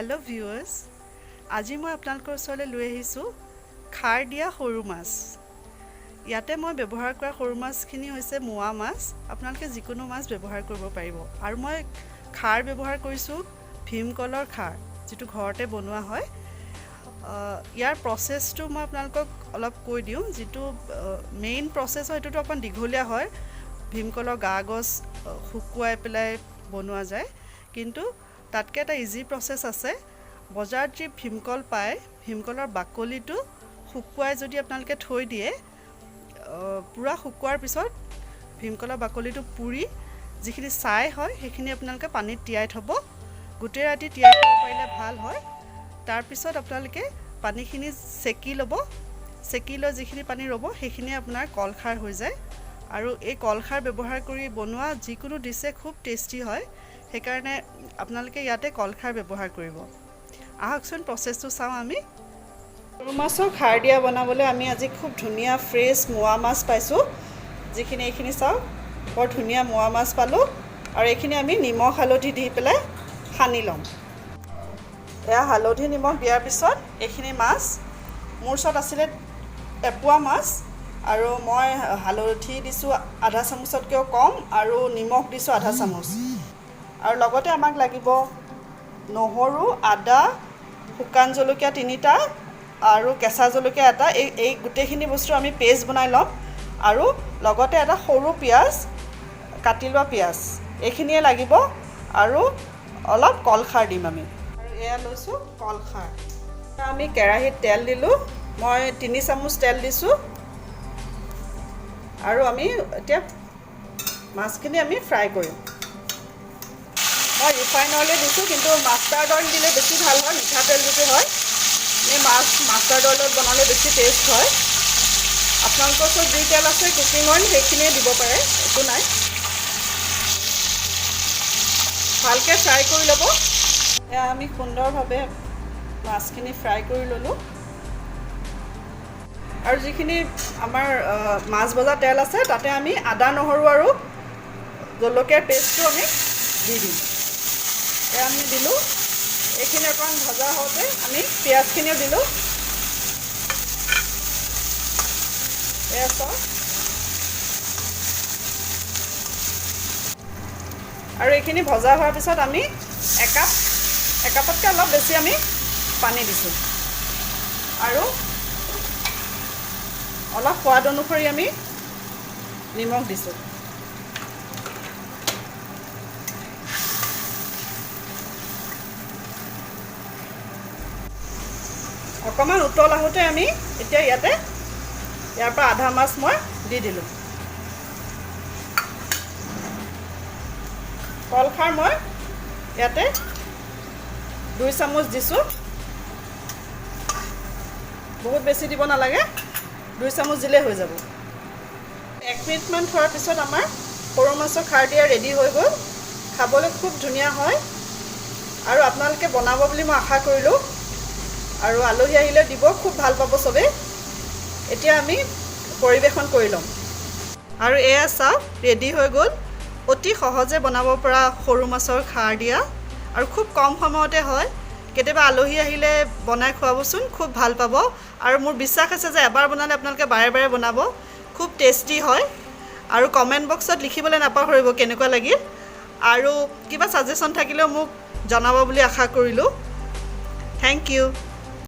Hello viewers, আজি মই আপোনালোকৰ ওচৰলৈ লৈ আহিছোঁ খাৰ দিয়া সৰু মাছ। ইয়াতে মই ব্যৱহাৰ কৰা সৰু মাছখিনি হৈছে মোৱা মাছ। আপোনালোকে যিকোনো মাছ ব্যৱহাৰ কৰিব পাৰিব। আৰু মই খাৰ ব্যৱহাৰ কৰিছোঁ ভীমকলৰ খাৰ, যিটো ঘৰতে বনোৱা হয়। ইয়াৰ প্ৰচেছটো মই আপোনালোকক অলপ কৈ দিওঁ। যিটো মেইন প্ৰচেছ হয় সেইটোতো অকণ দীঘলীয়া হয়। ভীমকলৰ গা গছ শুকুৱাই পেলাই বনোৱা যায়, কিন্তু তাতকৈ এটা ইজি প্ৰচেছ আছে। বজাৰত যি ভীমকল পায়, ভীমকলৰ বাকলিটো শুকুৱাই যদি আপোনালোকে থৈ দিয়ে, পূৰা শুকুৱাৰ পিছত ভীমকলৰ বাকলিটো পুৰি যিখিনি ছাই হয় সেইখিনি আপোনালোকে পানীত তিয়াই থ'ব। গোটেই ৰাতি তিয়াই থ'ব পাৰিলে ভাল হয়। তাৰপিছত আপোনালোকে পানীখিনি চেকি ল'ব। চেকি লৈ যিখিনি পানী ৰ'ব সেইখিনি আপোনাৰ কলখাৰ হৈ যায়। আৰু এই কলখাৰ ব্যৱহাৰ কৰি বনোৱা যিকোনো ডিছে খুব টেষ্টি হয়। সেইকাৰণে আপোনালোকে ইয়াতে কলখাৰ ব্যৱহাৰ কৰিব। আহকচোন প্ৰচেছটো চাওঁ আমি। সৰু মাছৰ খাৰ দিয়া বনাবলৈ আমি আজি খুব ধুনীয়া ফ্ৰেছ মোৱা মাছ পাইছোঁ। এইখিনি চাওক, বৰ ধুনীয়া মোৱা মাছ পালোঁ। আৰু এইখিনি আমি নিমখ হালধি দি পেলাই সানি ল'ম। এয়া হালধি নিমখ দিয়াৰ পিছত এইখিনি মাছ, মোৰ ওচৰত আছিলে এপোৱা মাছ, আৰু মই হালধি দিছোঁ আধা চামুচতকৈও কম, আৰু নিমখ দিছোঁ আধা চামুচ। আৰু লগতে আমাক লাগিব নহৰু, আদা, শুকান জলকীয়া 3টা আৰু কেঁচা জলকীয়া এটা। এই গোটেইখিনি বস্তু আমি পেষ্ট বনাই ল'ম। আৰু লগতে এটা সৰু পিঁয়াজ, কাটি লোৱা পিঁয়াজ, এইখিনিয়ে লাগিব। আৰু অলপ কলখাৰ দিম আমি। আৰু এয়া লৈছোঁ কলখাৰ। আমি কেৰাহীত তেল দিলোঁ। মই 3 চামুচ তেল দিছোঁ। আৰু আমি এতিয়া মাছখিনি আমি ফ্ৰাই কৰিম। মই ৰিফাইন অইলে দিছোঁ, কিন্তু মাষ্টাৰ্ড অইল দিলে বেছি ভাল হয়। মিঠাতেল যিটো হয়, এই মাষ্টাৰ্ড অইলত বনালে বেছি টেষ্ট হয়। আপোনালোকৰ ওচৰত যি তেল আছে কুকিং অইল সেইখিনিয়ে দিব পাৰে, একো নাই। ভালকৈ ফ্ৰাই কৰি ল'ব। এয়া আমি সুন্দৰভাৱে মাছখিনি ফ্ৰাই কৰি ল'লোঁ। আৰু যিখিনি আমাৰ মাছ ভজা তেল আছে তাতে আমি আদা, নহৰু আৰু জলকীয়াৰ পেষ্টটো আমি দি দিম। এয়া আমি দিলোঁ। এইখিনি অকণমান ভজা হওঁতে আমি পিঁয়াজখিনিও দিলোঁ। এয়া চাওক। আৰু এইখিনি ভজা হোৱাৰ পিছত আমি একাপতকৈ অলপ বেছি আমি পানী দিছোঁ। আৰু অলপ সোৱাদ অনুসৰি আমি নিমখ দিছোঁ। অকণমান উতল আহোঁতে আমি এতিয়া ইয়াৰ পৰা আধা মাছ মই দি দিলোঁ। কলখাৰ মই ইয়াতে 2 চামুচ দিছোঁ। বহুত বেছি দিব নালাগে, 2 চামুচ দিলেই হৈ যাব। 1 মিনিটমান থোৱাৰ পিছত আমাৰ সৰু মাছৰ খাৰ দিয়া ৰেডি হৈ গ'ল। খাবলৈ খুব ধুনীয়া হয়। আৰু আপোনালোকে বনাব বুলি মই আশা কৰিলোঁ। আৰু আলহী আহিলে দিব, খুব ভাল পাব চবেই। এতিয়া আমি পৰিৱেশন কৰি ল'ম। আৰু এয়া চাওক, ৰেডি হৈ গ'ল। অতি সহজে বনাব পৰা সৰু মাছৰ খাৰ দিয়া, আৰু খুব কম সময়তে হয়। কেতিয়াবা আলহী আহিলে বনাই খুৱাবচোন, খুব ভাল পাব। আৰু মোৰ বিশ্বাস আছে যে এবাৰ বনালে আপোনালোকে বাৰে বাৰে বনাব। খুব টেষ্টি হয়। আৰু কমেণ্ট বক্সত লিখিবলৈ নাপাহৰিব কেনেকুৱা লাগিল। আৰু কিবা ছাজেশ্যন থাকিলেও মোক জনাব বুলি আশা কৰিলোঁ। Thank U.